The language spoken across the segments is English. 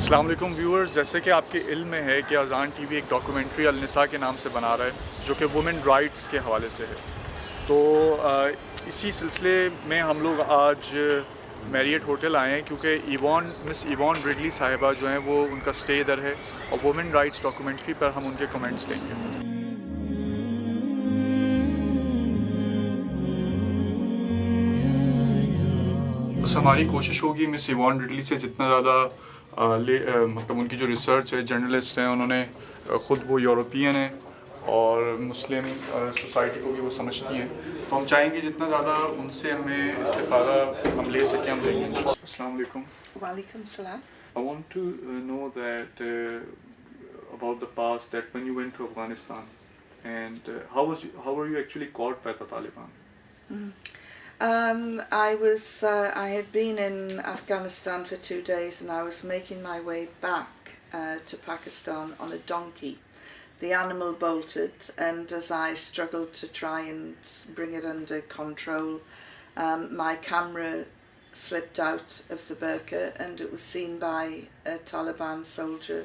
अस्सलाम वालेकुम व्यूअर्स, जैसे कि आपके इल्म में है कि अज़ान टीवी एक डॉक्यूमेंट्री अल-निसा के नाम से बना रहा है जो कि वुमेन राइट्स के हवाले से है। तो इसी सिलसिले में हम लोग आज मैरियट होटल आए हैं क्योंकि मिस इवॉन रिडली साहिबा जो हैं वो उनका स्टे इधर है और वुमेन राइट्स डॉक्यूमेंट्री पर हम उनके कमेंट्स लेंगे। बस हमारी कोशिश होगी मिस इवॉन रिडली से जितना ज़्यादा मतलब उनकी जो रिसर्च है, जर्नलिस्ट हैं, उन्होंने ख़ुद वो यूरोपियन हैं और मुस्लिम सोसाइटी को भी वो समझती हैं, तो हम चाहेंगे जितना ज़्यादा उनसे हमें इस्तिफ़ादा हम ले सकें हम लेंगे इंशाअल्लाह। अस्सलाम वालेकुम। Walaikum salam. I want to know that about the past, that when you went to Afghanistan and how were you actually caught by the Taliban? I had been in Afghanistan for 2 days and I was making my way back to Pakistan on a donkey. The animal bolted, and as I struggled to try and bring it under control, my camera slipped out of the burqa and it was seen by a Taliban soldier,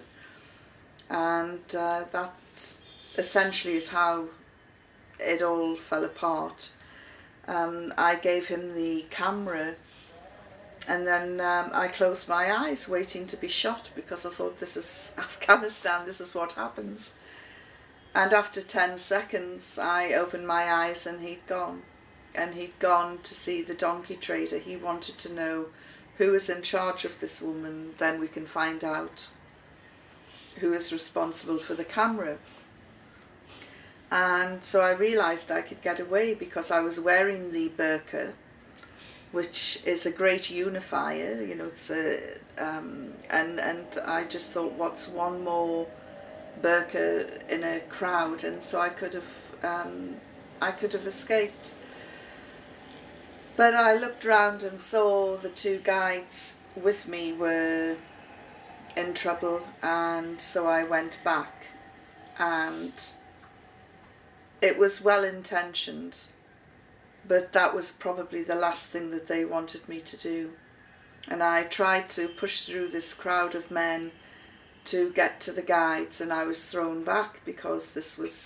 and that essentially is how it all fell apart. I gave him the camera and then I closed my eyes waiting to be shot because I thought, this is Afghanistan, this is what happens. And after 10 seconds I opened my eyes and he'd gone. And he'd gone to see the donkey trader. He wanted to know who is in charge of this woman, then we can find out who is responsible for the camera. And so I realised I could get away because I was wearing the burqa, which is a great unifier, you know. It's a and I just thought, what's one more burqa in a crowd? And so I could have escaped. But I looked round and saw the two guides with me were in trouble, and so I went back, and it was well intentioned, but that was probably the last thing that they wanted me to do. And I tried to push through this crowd of men to get to the guides, and I was thrown back because this was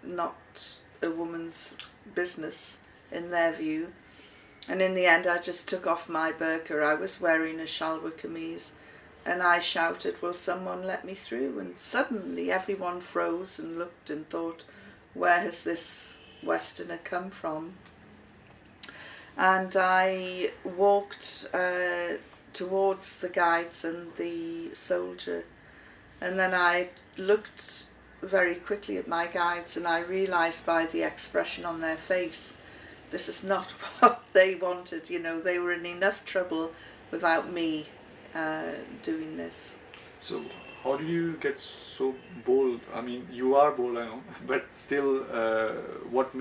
not a woman's business in their view. And in the end I just took off my burqa. I was wearing a shalwar kameez, and I shouted, will someone let me through? And suddenly everyone froze and looked and thought, where has this Westerner come from? And I walked towards the guides and the soldier, and then I looked very quickly at my guides and I realised by the expression on their face, this is not what they wanted. You know, they were in enough trouble without me doing this. So how did you get so bold? I mean, you are bold, I know, but still, what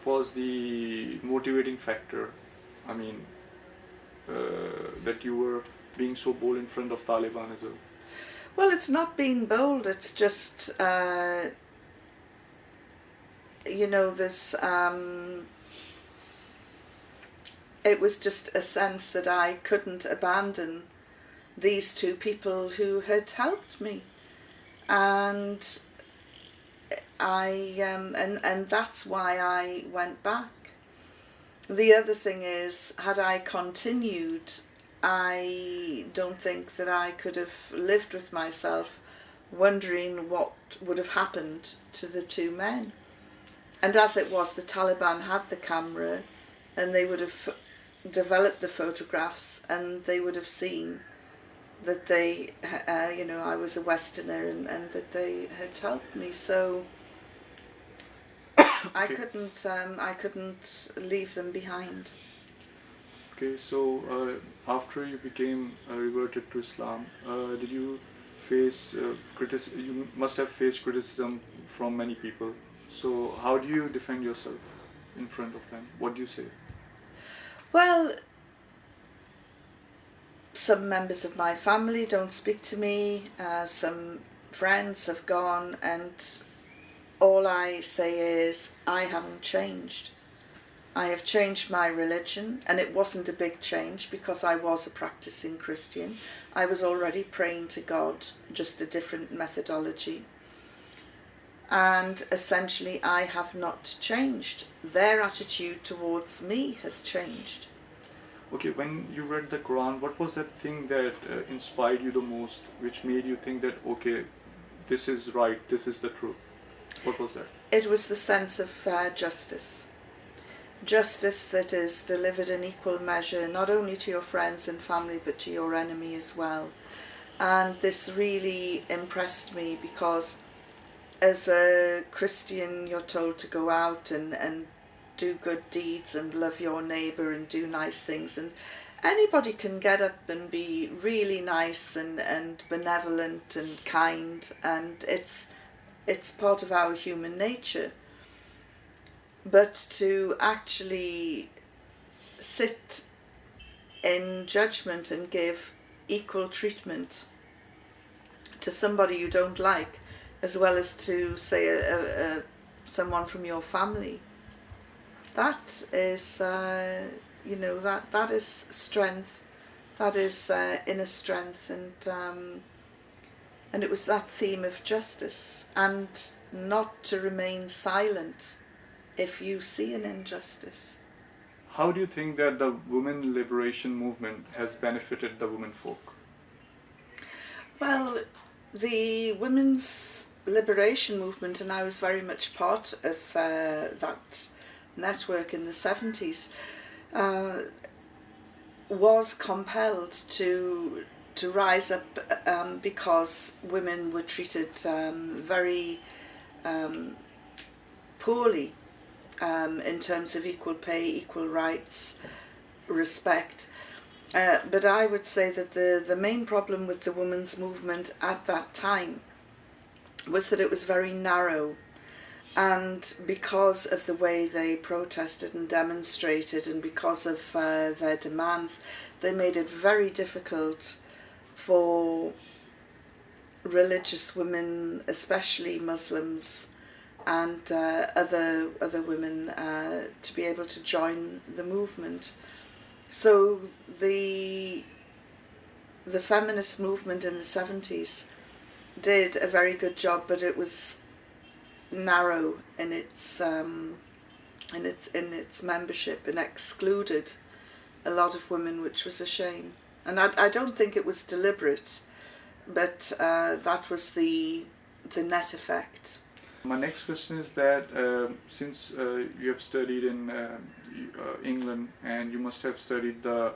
was the motivating factor? I mean, that you were being so bold in front of Taliban as well? Well, it's not being bold, it's just, you know, there's, it was just a sense that I couldn't abandon these two people who had helped me, and and that's why I went back. The other thing is, had I continued, I don't think that I could have lived with myself wondering what would have happened to the two men. And as it was, the Taliban had the camera and they would have developed the photographs and they would have seen that they, you know, I was a Westerner and that they had helped me. So I couldn't leave them behind. Okay, so after you became reverted to Islam, did you face criticism? You must have faced criticism from many people. So how do you defend yourself in front of them? What do you say? Well, some members of my family don't speak to me, some friends have gone, and all I say is, I haven't changed. I have changed my religion, and it wasn't a big change because I was a practicing Christian. I was already praying to God, just a different methodology. And essentially I have not changed. Their attitude towards me has changed. Okay, when you read the Quran, what was that thing that inspired you the most, which made you think that, okay, this is right, this is the truth? What was that? It was the sense of justice. Justice that is delivered in equal measure, not only to your friends and family, but to your enemy as well. And this really impressed me because as a Christian, you're told to go out and do good deeds and love your neighbour and do nice things. And anybody can get up and be really nice and benevolent and kind. And it's part of our human nature. But to actually sit in judgment and give equal treatment to somebody you don't like, as well as to say someone from your family, that is, that is strength, that is inner strength, and it was that theme of justice, and not to remain silent if you see an injustice. How do you think that the women liberation movement has benefited the women folk? Well, the women's liberation movement, and I was very much part of that network in the 70s, was compelled to rise up because women were treated very poorly in terms of equal pay, equal rights, respect. But I would say that the main problem with the women's movement at that time was that it was very narrow, and because of the way they protested and demonstrated and because of their demands, they made it very difficult for religious women, especially Muslims, and other women to be able to join the movement. So the feminist movement in the 70s did a very good job, but it was narrow in its membership and excluded a lot of women, which was a shame. And I don't think it was deliberate, but that was the net effect. My next question is that since you have studied in England, and you must have studied the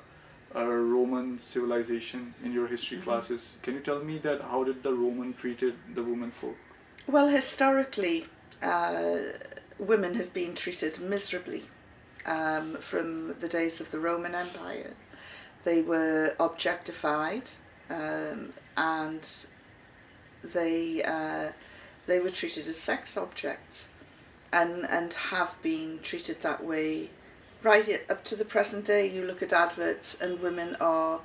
Roman civilization in your history classes, can you tell me that how did the Roman treated the women folk? Well, historically, women have been treated miserably from the days of the Roman Empire. They were objectified, and they were treated as sex objects, and have been treated that way right up to the present day. You look at adverts and women are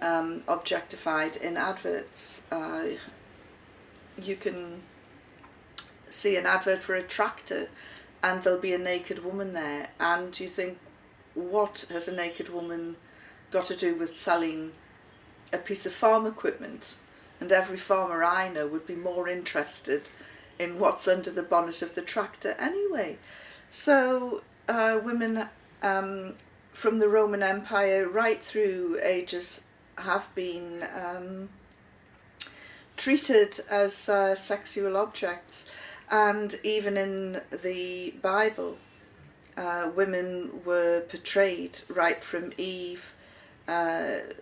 objectified in adverts. You can see an advert for a tractor and there'll be a naked woman there, and you think, what has a naked woman got to do with selling a piece of farm equipment? And every farmer I know would be more interested in what's under the bonnet of the tractor anyway. So women from the Roman Empire right through ages have been treated as sexual objects. And even in the Bible, women were portrayed right from Eve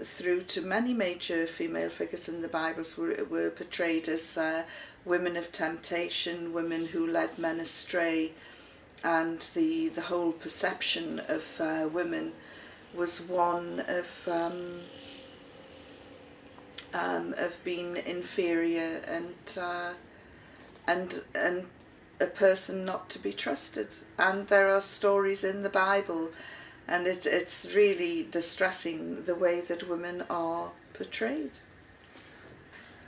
through to many major female figures in the Bibles were portrayed as women of temptation, women who led men astray, and the whole perception of women was one of being inferior and a person not to be trusted. And there are stories in the Bible, and it's really distressing the way that women are portrayed.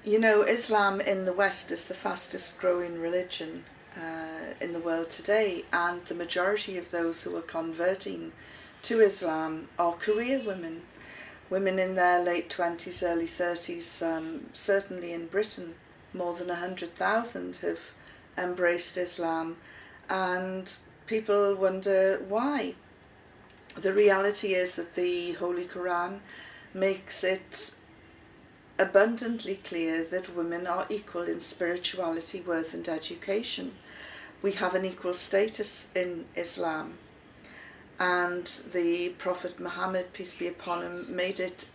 You know, Islam in the West is the fastest growing religion in the world today, and the majority of those who are converting to Islam are career women, women in their late 20s, early 30s. Certainly in Britain, more than 100,000 have embraced Islam, and people wonder why. The reality is that the Holy Quran makes it abundantly clear that women are equal in spirituality, worth and education. We have an equal status in Islam, and the Prophet Muhammad, peace be upon him, made it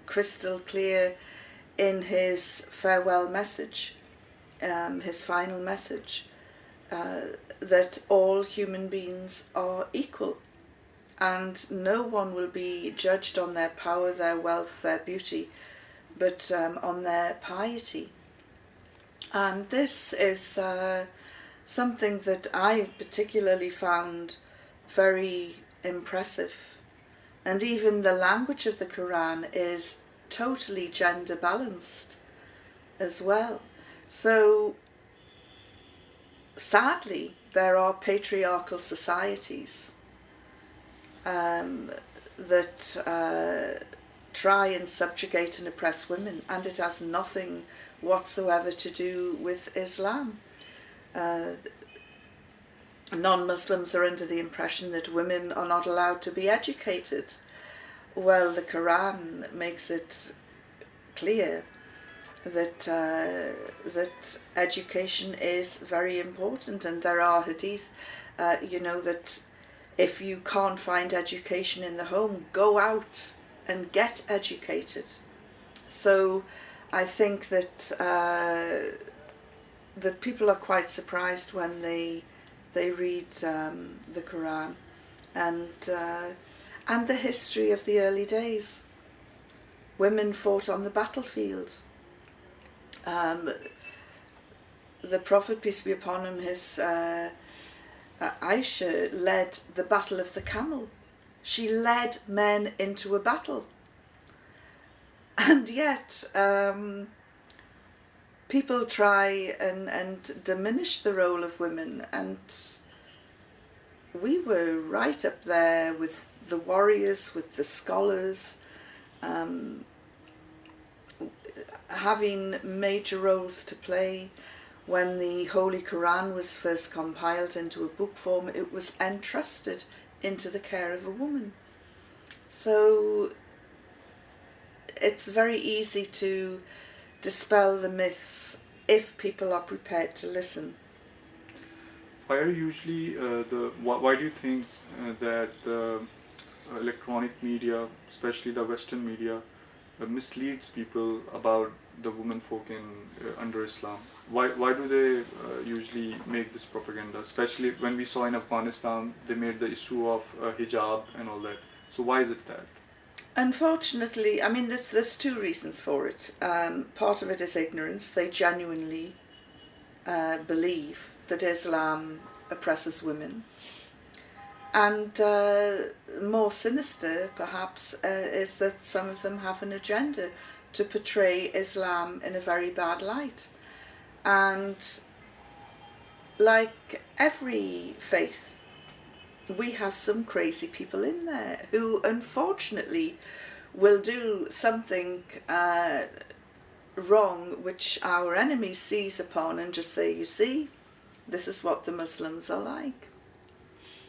crystal clear in his farewell message, his final message, that all human beings are equal, and no one will be judged on their power, their wealth, their beauty, but on their piety. And this is something that I particularly found very impressive. And even the language of the Quran is totally gender balanced as well. So sadly, there are patriarchal societies that try and subjugate and oppress women, and it has nothing whatsoever to do with Islam. Non-Muslims are under the impression that women are not allowed to be educated. Well, the Quran makes it clear that that education is very important, and there are hadith, that if you can't find education in the home, go out and get educated. So I think that that people are quite surprised when they read the Quran and the history of the early days. Women fought on the battlefield. The Prophet, peace be upon him, his Aisha led the battle of the camel. She led men into a battle. And yet people try and diminish the role of women, and we were right up there with the warriors, with the scholars, having major roles to play. When the Holy Quran was first compiled into a book form, it was entrusted into the care of a woman. So it's very easy to dispel the myths if people are prepared to listen. Why are usually why do you think that the electronic media, especially the Western media, misleads people about the women folk in under Islam? Why do they usually make this propaganda? Especially when we saw in Afghanistan, they made the issue of hijab and all that. So why is it that? Unfortunately, I mean, there's two reasons for it. Part of it is ignorance. They genuinely believe that Islam oppresses women. And more sinister, perhaps, is that some of them have an agenda to portray Islam in a very bad light. And like every faith, we have some crazy people in there who unfortunately will do something wrong which our enemy seize upon and just say, you see, this is what the Muslims are like.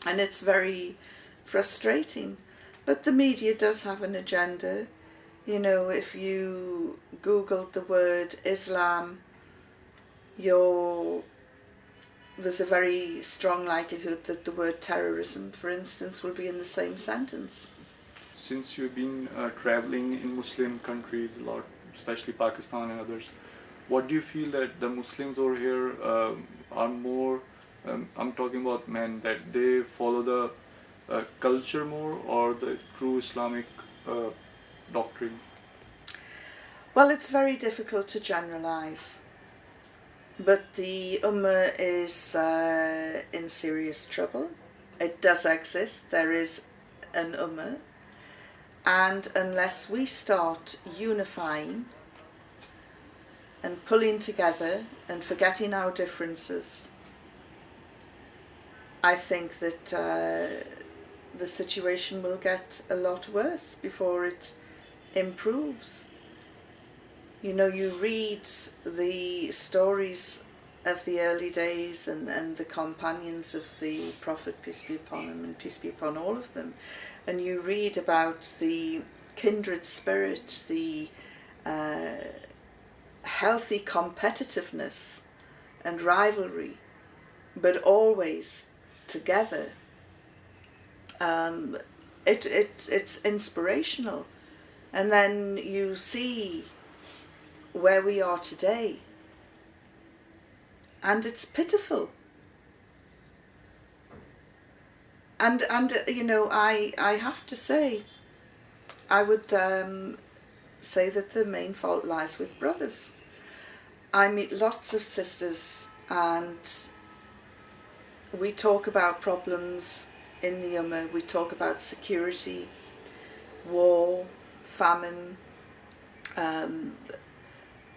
And it's very frustrating. But the media does have an agenda. You know, if you Googled the word Islam, there's a very strong likelihood that the word terrorism, for instance, will be in the same sentence. Since you've been traveling in Muslim countries a lot, especially Pakistan and others, what do you feel that the Muslims over here are more, I'm talking about men, that they follow the culture more or the true Islamic doctrine? Well, it's very difficult to generalise. But the Ummah is in serious trouble. It does exist. There is an Ummah. And unless we start unifying and pulling together and forgetting our differences I think that the situation will get a lot worse before it improves. You know, you read the stories of the early days and the companions of the Prophet, peace be upon him and peace be upon all of them, and you read about the kindred spirit, the healthy competitiveness and rivalry, but always together. It's inspirational. And then you see where we are today, and it's pitiful. And you know, I have to say, I would say that the main fault lies with brothers. I meet lots of sisters, and we talk about problems in the Ummah. We talk about security, war, famine,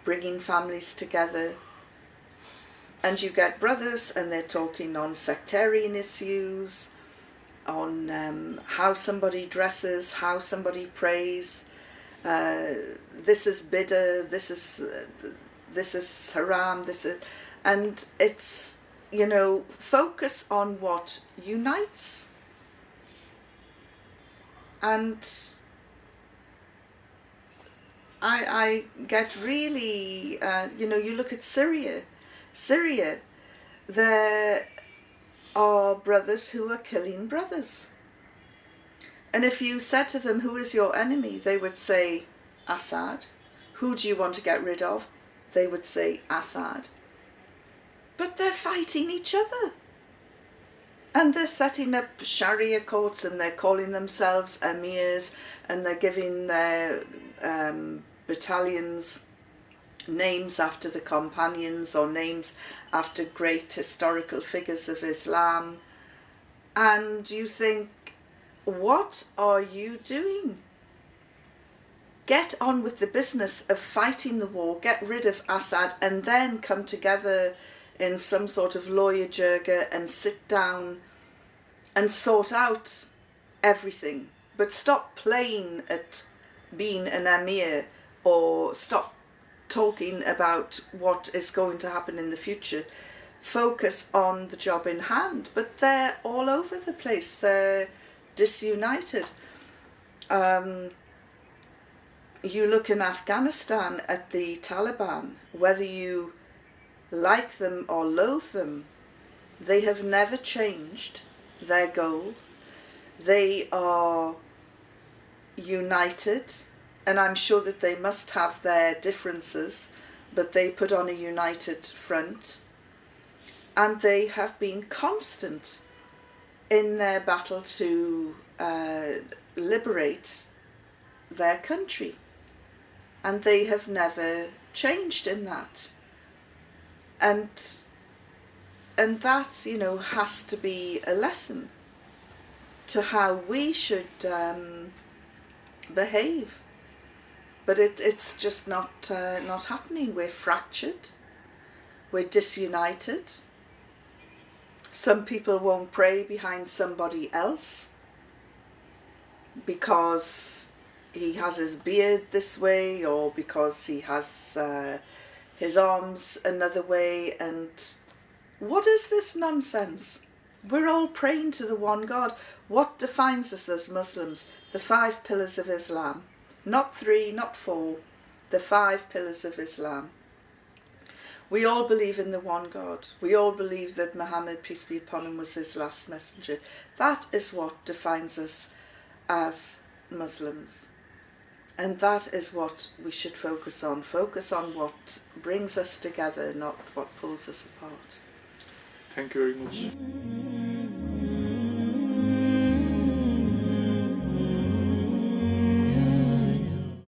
bringing families together. And you get brothers, and they're talking on sectarian issues, on how somebody dresses, how somebody prays. This is bid'ah, this is haram, and it's, you know, focus on what unites. And I get really, you know, you look at Syria, there are brothers who are killing brothers. And if you said to them, who is your enemy? They would say, Assad. Who do you want to get rid of? They would say, Assad. But they're fighting each other. And they're setting up Sharia courts, and they're calling themselves emirs, and they're giving their battalions names after the companions or names after great historical figures of Islam. And you think, what are you doing? Get on with the business of fighting the war, get rid of Assad, and then come together in some sort of lawyer jirga and sit down and sort out everything. But stop playing at being an emir, or stop talking about what is going to happen in the future. Focus on the job in hand. But they're all over the place. They're disunited. You look in Afghanistan at the Taliban, whether you like them or loathe them, they have never changed their goal. They are united, and I'm sure that they must have their differences, but they put on a united front, and they have been constant in their battle to liberate their country, and they have never changed in that. And that, you know, has to be a lesson to how we should behave. But it's just not happening. We're fractured. We're disunited. Some people won't pray behind somebody else because he has his beard this way, or because he has his arms another way. And what is this nonsense? We're all praying to the one God. What defines us as Muslims? The 5 pillars of Islam. Not 3, not 4. The 5 pillars of Islam. We all believe in the one God. We all believe that Muhammad, peace be upon him, was his last messenger. That is what defines us as Muslims. And that is what we should focus on. Focus on what brings us together, not what pulls us apart. Thank you very much.